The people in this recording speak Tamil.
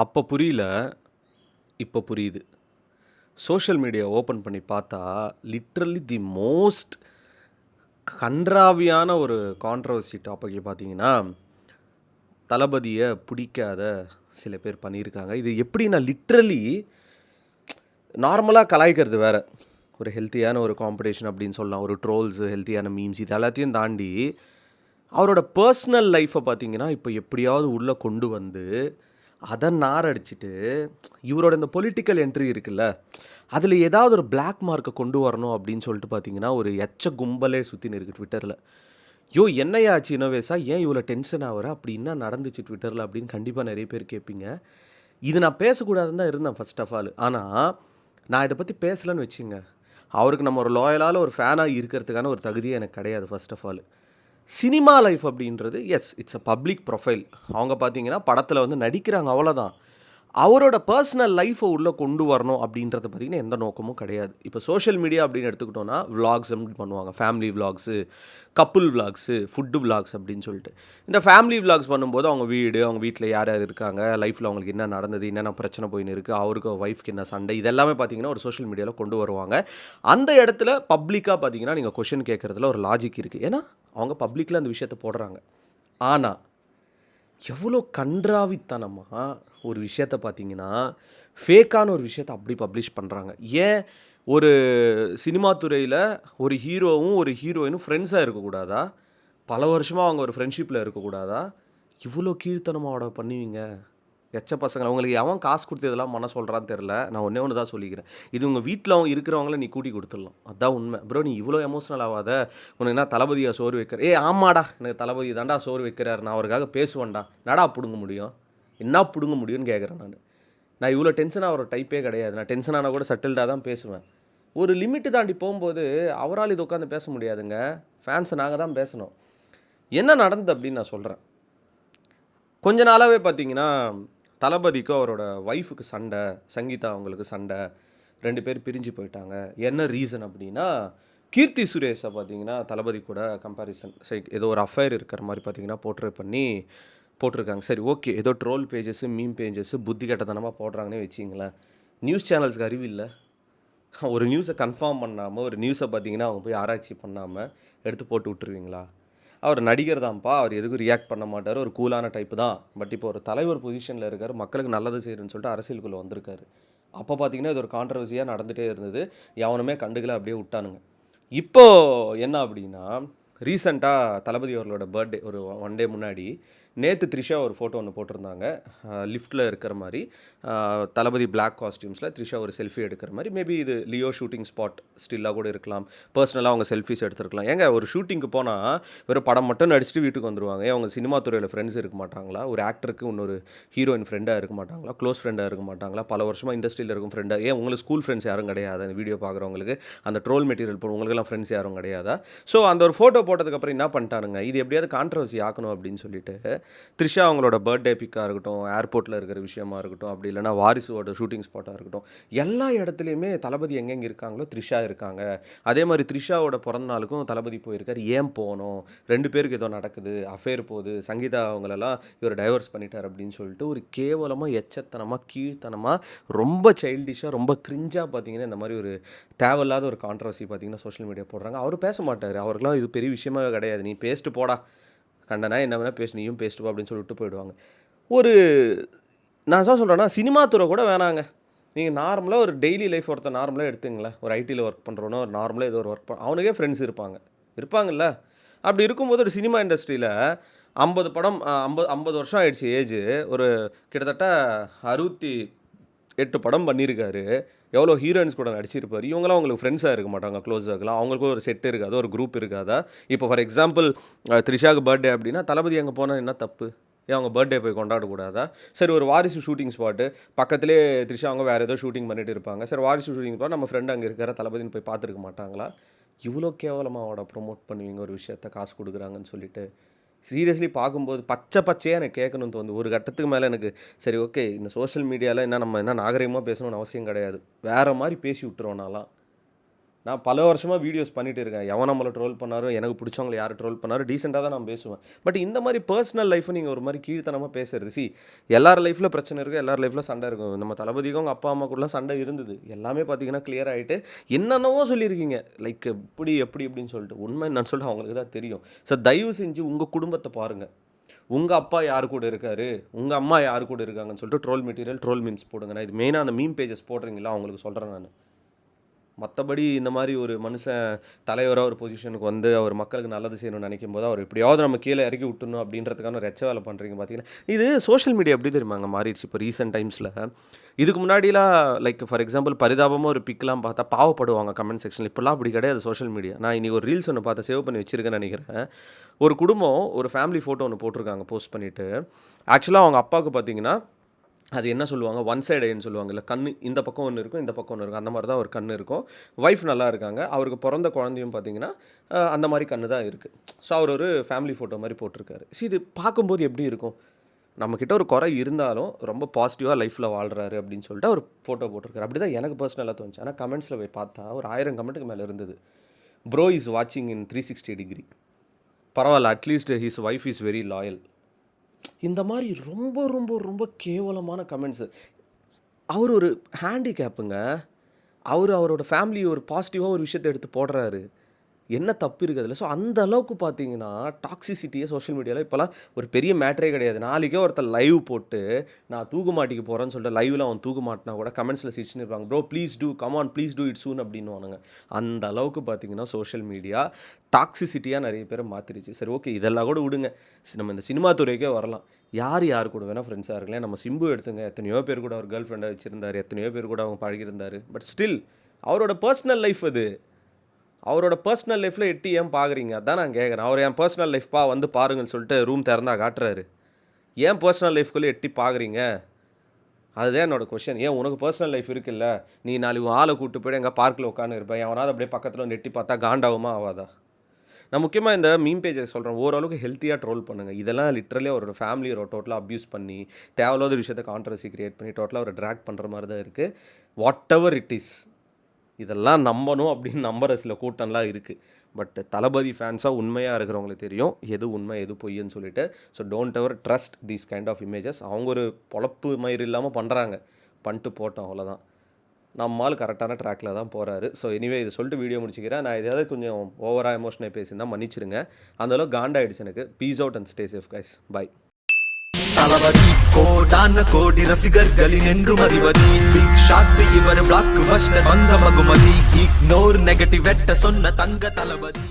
அப்போ புரியல, இப்போ புரியுது. சோஷியல் மீடியா ஓப்பன் பண்ணி பார்த்தா, லிட்ரலி தி மோஸ்ட் கண்றாவியான ஒரு கான்ட்ரோவர்சி டாபிக் பார்த்தீங்கன்னா, தளபதியை பிடிக்காத சில பேர் பண்ணியிருக்காங்க. இது எப்படின்னா லிட்ரலி நார்மலாக கலாய்க்கிறது வேறு, ஒரு ஹெல்த்தியான ஒரு காம்படிஷன் அப்படின்னு சொல்லலாம், ஒரு ட்ரோல்ஸு, ஹெல்த்தியான மீம்ஸ், இது எல்லாத்தையும் தாண்டி அவரோட பர்சனல் லைஃப்பை பார்த்தீங்கன்னா இப்போ எப்படியாவது உள்ளே கொண்டு வந்து அதை நாரடிச்சிட்டு இவரோட இந்த பொலிட்டிக்கல் என்ட்ரி இருக்குல்ல, அதில் ஏதாவது ஒரு பிளாக் மார்க்கை கொண்டு வரணும் அப்படின்னு சொல்லிட்டு பார்த்தீங்கன்னா ஒரு எச்ச கும்பலே சுற்றின்னு இருக்குது ட்விட்டரில். யோ என்னையா ஆச்சு இனோவேஸா, ஏன் இவ்வளோ டென்ஷன் ஆகிற, அப்படி என்ன நடந்துச்சு ட்விட்டரில் அப்படின்னு கண்டிப்பாக நிறைய பேர் கேட்பீங்க. இது நான் பேசக்கூடாதுன்னு தான் இருந்தேன் ஃபர்ஸ்ட் ஆஃப் ஆல். ஆனால் நான் இதை பற்றி பேசலைன்னு வச்சுங்க, அவருக்கு நம்ம ஒரு லாயலால் ஒரு ஃபேனாக இருக்கிறதுக்கான ஒரு தகுதியே எனக்கு கிடையாது. First of all cinema life அப்படின்றது இட்ஸ் அ பப்ளிக் ப்ரொஃபைல். அவங்க பார்த்தீங்கன்னா படத்தில் வந்து நடிக்கிறாங்க, அவ்வளோதான். அவரோட பர்சனல் லைஃப்பை உள்ளே கொண்டு வரணும் அப்படின்றத பார்த்திங்கன்னா எந்த நோக்கமும் கிடையாது. இப்போ சோஷியல் மீடியா அப்படின்னு எடுத்துக்கிட்டோன்னா விலாக்ஸ் அப்படி பண்ணுவாங்க, ஃபேமிலி விலாக்ஸு, கப்புள் விலாக்ஸு, ஃபுட்டு விலாக்ஸ் அப்படின்னு சொல்லிட்டு. இந்த ஃபேமிலி விலாக்ஸ் பண்ணும்போது அவங்க வீடு, அவங்க வீட்டில் யார் யார் இருக்காங்க, லைஃப்பில் அவங்களுக்கு என்ன நடந்தது, என்னென்ன பிரச்சனை போயின்னு இருக்குது, அவருக்கு ஒய்ஃப்க்கு என்ன சண்டை, இதெல்லாமே பார்த்திங்கன்னா ஒரு சோஷியல் மீடியாவில் கொண்டு வருவாங்க. அந்த இடத்துல பப்ளிக்காக பார்த்திங்கன்னா நீங்கள் கொஷின் கேட்குறதுல ஒரு லாஜிக் இருக்குது, ஏன்னா அவங்க பப்ளிக்கில் அந்த விஷயத்தை போடுறாங்க. ஆனால் எவ்வளோ கன்றாவித்தனமாக ஒரு விஷயத்தை பார்த்தீங்கன்னா ஃபேக்கான ஒரு விஷயத்தை அப்படி பப்ளிஷ் பண்ணுறாங்க. ஏன் ஒரு சினிமா துறையில் ஒரு ஹீரோவும் ஒரு ஹீரோயினும் ஃப்ரெண்ட்ஸாக இருக்கக்கூடாதா? பல வருஷமாக அவங்க ஒரு ஃப்ரெண்ட்ஷிப்பில் இருக்கக்கூடாதா? இவ்வளோ கீழ்த்தனமாவோட பண்ணுவீங்க எச்ச பசங்களை. உங்களுக்கு எவன் காசு கொடுத்து இதெல்லாம் பண்ண சொல்கிறான்னு தெரில. நான் ஒன்றே ஒன்று தான் சொல்லிக்கிறேன், இது உங்கள் வீட்டில் அவங்க இருக்கிறவங்கள நீ கூட்டி கொடுத்துடலாம், அதுதான் உண்மை. ப்ரோ நீ இவ்வளோ எமோஷனல் ஆகாத, உனக்கு என்ன தளபதியாக சோறு வைக்கிற, ஆமாடா எனக்கு தளபதி தாண்டா சோறு வைக்கிறார், நான் அவருக்காக பேசுவேன்டா, நடா பிடுங்க முடியும், என்ன பிடுங்க முடியும்னு கேட்குறேன். நான் இவ்வளோ டென்ஷனாக ஒரு டைப்பே கிடையாது. நான் டென்ஷன் ஆனால் கூட செட்டில்டாக தான் பேசுவேன். ஒரு லிமிட்டு தாண்டி போகும்போது அவரால் இது உட்காந்து பேச முடியாதுங்க. ஃபேன்ஸை நாங்கள் தான் பேசணும். என்ன நடந்தது அப்படின்னு நான் சொல்கிறேன். கொஞ்ச நாளாகவே பார்த்தீங்கன்னா தளபதிக்கும் அவரோட ஒய்ஃபுக்கு சண்டை, சங்கீதா அவங்களுக்கு சண்டை, 2 பேர் பிரிஞ்சு போயிட்டாங்க. என்ன ரீசன் அப்படின்னா, கீர்த்தி சுரேஷை பார்த்தீங்கன்னா தளபதி கூட கம்பேரிசன், சரி ஏதோ ஒரு அஃபேர் இருக்கிற மாதிரி பார்த்தீங்கன்னா போர்ட்ரே பண்ணி போட்டிருக்காங்க. சரி ஓகே, ஏதோ ட்ரோல் பேஜஸ்ஸு, மீம் பேஜஸ்ஸு புத்தி கட்டத்தனமாக போடுறாங்கன்னே வச்சிங்களேன். நியூஸ் சேனல்ஸ்க்கு அறிவு இல்லை. ஒரு நியூஸை கன்ஃபார்ம் பண்ணாமல், ஒரு நியூஸை பார்த்தீங்கன்னா அவங்க போய் ஆராய்ச்சி பண்ணாமல் எடுத்து போட்டு விட்டுருவீங்களா? அவர் நடிகர் தான்ப்பா, அவர் எதுக்கும் ரியாக்ட் பண்ண மாட்டார், ஒரு கூலான டைப்பு தான். பட் இப்போ ஒரு தலைவர் பொசிஷனில் இருக்கார், மக்களுக்கு நல்லது செய்யணும்னு சொல்லிட்டு அரசியலுக்குள்ளே வந்திருக்காரு. அப்போ பார்த்தீங்கன்னா இது ஒரு கான்ட்ரவர்சியாக நடந்துகிட்டே இருந்தது, எவனுமே கண்டுக்கல, அப்படியே விட்டானுங்க. இப்போது என்ன அப்படின்னா, ரீசெண்டாக தளபதி அவர்களோட பர்த்டே ஒரு 1 டே முன்னாடி நேற்று த்ரிஷா ஒரு ஃபோட்டோ ஒன்று போட்டிருந்தாங்க, லிஃப்ட்டில் இருக்கிற மாதிரி. தளபதி பிளாக் காஸ்டியூம்ஸில் த்ரிஷா ஒரு செல்ஃபி எடுக்கிற மாதிரி. மேபி இது லியோ ஷூட்டிங் ஸ்பாட் ஸ்டில்லாக கூட இருக்கலாம், பர்சனலாக அவங்க செல்ஃபிஸ் எடுத்துருக்கலாம். ஏங்க ஒரு ஷூட்டிங்க்கு போனால் வெறும் படம் மட்டும் நடிச்சுட்டு வீட்டுக்கு வந்துடுவாங்க, அவங்க சினிமா துறையில் ஃப்ரெண்ட்ஸ் இருக்க மாட்டாங்களா? ஒரு ஆக்டருக்கு இன்னொரு ஹீரோயின் ஃப்ரெண்டாக இருக்க மாட்டாங்களா? க்ளோஸ் ஃப்ரெண்டாக இருக்க மாட்டாங்களா? பல வருஷமாக இண்டஸ்ட்ரியில் இருக்கும் ஃப்ரெண்டாக, ஏன் உங்களுக்கு ஸ்கூல் ஃப்ரெண்ட்ஸ் யாரும் கிடையாது? அந்த வீடியோ பார்க்குறவங்களுக்கு, அந்த ட்ரோல் மெட்டீரியல் போடுறவங்களுக்குலாம் ஃப்ரெண்ட்ஸ் யாரும் கிடையாதா? ஸோ அந்த ஒரு ஃபோட்டோ போட்டதுக்கப்புறம் என்ன பண்ணிட்டானுங்க, இது எப்படியாவது கான்ட்ரவர்சி ஆக்கணும் அப்படின்னு சொல்லிட்டு த்ரிஷா அவங்களோட பர்த்டே பிக்காக இருக்கட்டும், ஏர்போர்ட்டில் இருக்கிற விஷயமா இருக்கட்டும், அப்படி இல்லைனா வாரிசுவோட ஷூட்டிங் ஸ்பாட்டாக இருக்கட்டும், எல்லா இடத்துலையுமே தளபதி எங்கெங்கே இருக்காங்களோ த்ரிஷா இருக்காங்க. அதே மாதிரி த்ரிஷாவோட பிறந்த நாளுக்கும் தளபதி போயிருக்கார். ஏன் போகணும், 2 பேருக்கு ஏதோ நடக்குது, அஃபேர் போகுது, சங்கீதா அவங்களெல்லாம் இவர் டைவர்ஸ் பண்ணிட்டார் அப்படின்னு சொல்லிட்டு ஒரு கேவலமாக, எச்சத்தனமாக, கீழ்த்தனமாக, ரொம்ப சைல்டிஷாக, ரொம்ப கிரிஞ்சாக பார்த்தீங்கன்னா இந்த மாதிரி ஒரு தேவையில்லாத ஒரு கான்ட்ரவர்சி பார்த்தீங்கன்னா சோஷியல் மீடியா போடுறாங்க. அவர் பேச மாட்டார், அவருக்குலாம் இது பெரிய விஷயமாவே கிடையாது. நீ பேசிட்டு போடா, கண்டனா என்ன வேணால் பேசு, நீயும் பேசிட்டு போ அப்படின்னு சொல்லிட்டு போயிடுவாங்க. ஒரு நான் சொல்கிறேன்னா சினிமா துறை கூட வேணாங்க. நீங்கள் நார்மலாக ஒரு டெய்லி லைஃப் ஒருத்தர் நார்மலாக எடுத்துங்களேன். ஒரு ஐடியில் ஒர்க் பண்ணுறோன்னா, ஒரு நார்மலாக ஏதோ ஒரு ஒர்க் அவனுக்கே ஃப்ரெண்ட்ஸ் இருப்பாங்கல்ல. அப்படி இருக்கும்போது ஒரு சினிமா இண்டஸ்ட்ரியில் 50 படம், 50 வருஷம் ஆயிடுச்சு ஏஜ், ஒரு கிட்டத்தட்ட 68 படம் பண்ணியிருக்காரு. எவ்வளோ ஹீரோயின்ஸ் கூட நடிச்சிருப்பார். இவங்களாம் அவங்களுக்கு ஃப்ரெண்ட்ஸாக இருக்க மாட்டாங்க, க்ளோஸாக இருக்கலாம். அவங்களுக்கும் ஒரு செட் இருக்காது, ஒரு குரூப் இருக்காதா? இப்போ ஃபார் எக்ஸாம்பிள் த்ரிஷாவுக்கு பர்த்டே அப்படின்னா தளபதி அங்கே போனால் என்ன தப்பு? ஏன் அவங்க பர்த்டே போய் கொண்டாடக்கூடாதா? சரி ஒரு வாரிசு ஷூட்டிங் ஸ்பாட்டு பக்கத்துலேயே த்ரிஷா அவங்க வேறு ஏதோ ஷூட்டிங் பண்ணிட்டு இருப்பாங்க. சரி வாரிசு ஷூட்டிங் ஸ்பாட் நம்ம ஃப்ரெண்டு அங்கே இருக்கிற தளபதினு போய் பார்த்துருக்க மாட்டாங்களா? இவ்வளோ கேவலமாக அவட ப்ரொமோட் பண்ணுவீங்க ஒரு விஷயத்த, காசு கொடுக்குறாங்கன்னு சொல்லிட்டு. சீரியஸ்லி பார்க்கும்போது பச்சையாக எனக்கு கேட்கணும்னு தோணுது. ஒரு கட்டத்துக்கு மேலே எனக்கு சரி ஓகே, இந்த சோஷியல் மீடியாவில் நம்ம என்ன நாகரிகமாக பேசணும்னு அவசியம் கிடையாது, வேறு மாதிரி பேசி விட்டுருவோம் நான்லாம். நான் பல வருஷமாக வீடியோஸ் பண்ணிட்டு இருக்கேன். எவன் நம்மளை ட்ரோல் பண்ணாரோ, எனக்கு பிடிச்சவங்களை யார் ட்ரோல் பண்ணாரோ டீசெண்டாக தான் நான் பேசுவேன். பட் இந்த மாதிரி பர்சனல் லைஃப்பை நீங்கள் ஒரு மாதிரி கீழ்த்தனமாக பேசுறது. எல்லார் லைஃப்பில் பிரச்சனை இருக்குது, எல்லார் லைஃப்பில் சண்டை இருக்கும். நம்ம தளபதிக்கும் அவங்க அப்பா அம்மா கூடலாம் சண்டை இருந்தது. எல்லாமே பார்த்தீங்கன்னா கிளியர் ஆகிட்டு என்னென்னவோ சொல்லியிருக்கீங்க. லைக் இப்படி எப்படி இப்படின்னு சொல்லிட்டு உண்மை என்னன்னு சொல்லிட்டு அவங்களுக்கு தான் தெரியும். ஸோ தயவு செஞ்சு உங்கள் குடும்பத்தை பாருங்கள். உங்கள் அப்பா யார் கூட இருக்காரு, உங்கள் அம்மா யார் கூட இருக்காங்கன்னு சொல்லிட்டு ட்ரோல் மெட்டீரியல், ட்ரோல் மீம்ஸ் போடுங்க. நான் இது மெயினாக அந்த மீம் பேஜஸ் போடுறீங்களா அவங்களுக்கு சொல்கிறேன் நான். மற்றபடி இந்த மாதிரி ஒரு மனுஷன் தலைவராக ஒரு பொசிஷனுக்கு வந்து அவர் மக்களுக்கு நல்லது செய்யணும்னு நினைக்கும் போது அவர் எப்படியாவது நம்ம கீழே இறக்கி விட்டுணும் அப்படின்றதுக்கான ரெச்ச வேலை பண்ணுறீங்க. பார்த்தீங்கன்னா இது சோஷியல் மீடியா எப்படி தெரியுமாங்க மாறிடுச்சு இப்போ ரீசெண்ட் டைம்ஸில். இதுக்கு முன்னாடிலாம் லைக் ஃபார் எக்ஸாம்பிள் பரிதாபமாக ஒரு பிக்லாம் பார்த்தா பாவப்படுவாங்க கமெண்ட் செக்ஷனில். இப்போலாம் அப்படி கிடையாது சோஷியல் மீடியா. நான் இன்றைக்கி ஒரு ரீல்ஸ் ஒன்று பார்த்து சேவ் பண்ணி வச்சுருக்கேன்னு நினைக்கிறேன். ஒரு குடும்பம் ஒரு ஃபேமிலி ஃபோட்டோ ஒன்று போட்டிருக்காங்க போஸ்ட் பண்ணிவிட்டு. ஆக்சுவலாக அவங்க அப்பாவுக்கு பார்த்தீங்கன்னா அது என்ன சொல்லுவாங்க, ஒன் சைடு ஐன்னு சொல்லுவாங்க. இல்லை கண் இந்த பக்கம் ஒன்று இருக்கும், இந்த பக்கம் ஒன்று இருக்கும். அந்த மாதிரி தான் ஒரு கண் இருக்கும். ஒய்ஃப் நல்லா இருக்காங்க. அவருக்கு பிறந்த குழந்தையும் பார்த்தீங்கன்னா அந்த மாதிரி கண் தான் இருக்குது. ஸோ அவர் ஒரு ஃபேமிலி ஃபோட்டோ மாதிரி போட்டிருக்காரு. ஸோ இது பார்க்கும்போது எப்படி இருக்கும், நம்மக்கிட்ட ஒரு குறை இருந்தாலும் ரொம்ப பாசிட்டிவாக லைஃப்பில் வாழ்கிறாரு அப்படின்னு சொல்லிட்டு அவர் ஃபோட்டோ போட்டிருக்காரு. அப்படி தான் எனக்கு பர்சனலாக தோணுச்சு. ஆனால் கமெண்ட்ஸில் போய் பார்த்தா ஒரு 1000 கமெண்ட்டுக்கு மேலே இருந்தது. ப்ரோ இஸ் வாட்சிங் இன் 360 டிகிரி, பரவாயில்ல at least his wife is very loyal. இந்த மாதிரி ரொம்ப ரொம்ப ரொம்ப கேவலமான கமெண்ட்ஸு. அவர் ஒரு ஹேண்டிகேப்புங்க. அவரோட ஃபேமிலி ஒரு பாசிட்டிவாக ஒரு விஷயத்தை எடுத்து போடுறாரு. என்ன தப்பு இருக்குது அதில்? ஸோ அந்த அளவுக்கு பார்த்தீங்கன்னா டாக்ஸிசிட்டியே சோஷியல் மீடியாவில் இப்போலாம் ஒரு பெரிய மேட்டரே கிடையாது. நாளைக்கே ஒருத்தர் லைவ் போட்டு நான் தூக்குமாட்டிக்கு போகிறேன்னு சொல்லிட்டு லைவில் அவன் தூக்க மாட்டினா கூட கமெண்ட்ஸில் சிரிச்சுன்னு இருப்பாங்க. Bro please do come on please do it soon அப்படின்னுவானுங்க. அந்த அளவுக்கு பார்த்தீங்கன்னா சோஷியல் மீடியா டாக்ஸிசிட்டியாக நிறைய பேரை மாற்றிடுச்சு. சரி ஓகே இதெல்லாம் கூட விடுங்க, நம்ம இந்த சினிமா துறைக்கே வரலாம். யார் கூட வேணால் ஃப்ரெண்ட்ஸாக இருக்கலாம். நம்ம சிம்பு எடுத்துங்க, எத்தனையோ பேர் கூட அவர் கேர்ள் ஃப்ரெண்டாக வச்சுருந்தார், எத்தனையோ பேர் கூட அவங்க பழகியிருந்தார். பட் ஸ்டில் அவரோட பர்சனல் லைஃப் அது. அவரோட பர்சனல் லைஃப்பில் எட்டி ஏன் பார்க்குறீங்க? அதான் நான் கேட்குறேன். அவர் என் பர்சனல் லைஃப்பா வந்து பாருங்கன்னு சொல்லிட்டு ரூம் திறந்தா காட்டுறாரு. ஏன் பர்சனல் லைஃப்குள்ளே எட்டி பார்க்குறீங்க? அதுதான் என்னோடய கொஷின். ஏன் உனக்கு பர்சனல் லைஃப் இருக்குல்ல, நீ நாளைக்கு ஆளை கூப்பிட்டு போய்ட்டு எங்கள் பார்க்கில் உட்காந்து இருப்பேன், எவனாவது அப்படியே பக்கத்தில் வந்து எட்டி பார்த்தா காண்டாகுமா ஆகாதா? நான் முக்கியமாக இந்த மீம் பேஜை சொல்கிறேன், ஓரளவுக்கு ஹெல்த்தியாக ட்ரோல் பண்ணுங்கள். இதெல்லாம் லிட்ரலி அவரோட ஃபேமிலியை டோட்டலாக அப்யூஸ் பண்ணி தேவையில்லாத விஷயத்தை கான்ட்ரவர்சி க்ரியேட் பண்ணி டோட்டலாக அவரை ட்ராக் பண்ணுற மாதிரி தான் இருக்குது. வாட் எவர் இட் இஸ், இதெல்லாம் நம்பணும் அப்படின்னு நம்புற சில கூட்டம்லாம் இருக்குது. பட் தளபதி ஃபேன்ஸாக உண்மையாக இருக்கிறவங்களுக்கு தெரியும் எது உண்மை எது பொய்ன்னு சொல்லிட்டு. So don't ever trust these kind of images. அவங்க ஒரு பொழப்பு மயிர் இல்லாமல் பண்ணுறாங்க, பண்ணிட்டு போட்டோம் அவ்வளோதான். நம்மால் கரெக்டான ட்ராக்கில் தான் போகிறாரு. ஸோ எனிவே இதை சொல்லிட்டு வீடியோ முடிச்சுக்கிறேன். நான் எதாவது கொஞ்சம் ஓவராக எமோஷனாக பேசியிருந்தால் மன்னிச்சிருங்க. அந்தளவுக்கு காண்டாயிடுச்சு எனக்கு. Peace out and stay safe guys. Bye. Thalapathy கோடான கோடி ரசிகர்களின் என்றும் அறிவதி பிக் ஷாட் இவர் பிளாக் பஸ்டர் வந்த மகுமதி இக்னோர் நெகட்டிவ் வெட்ட சொன்ன தங்க தளபதி.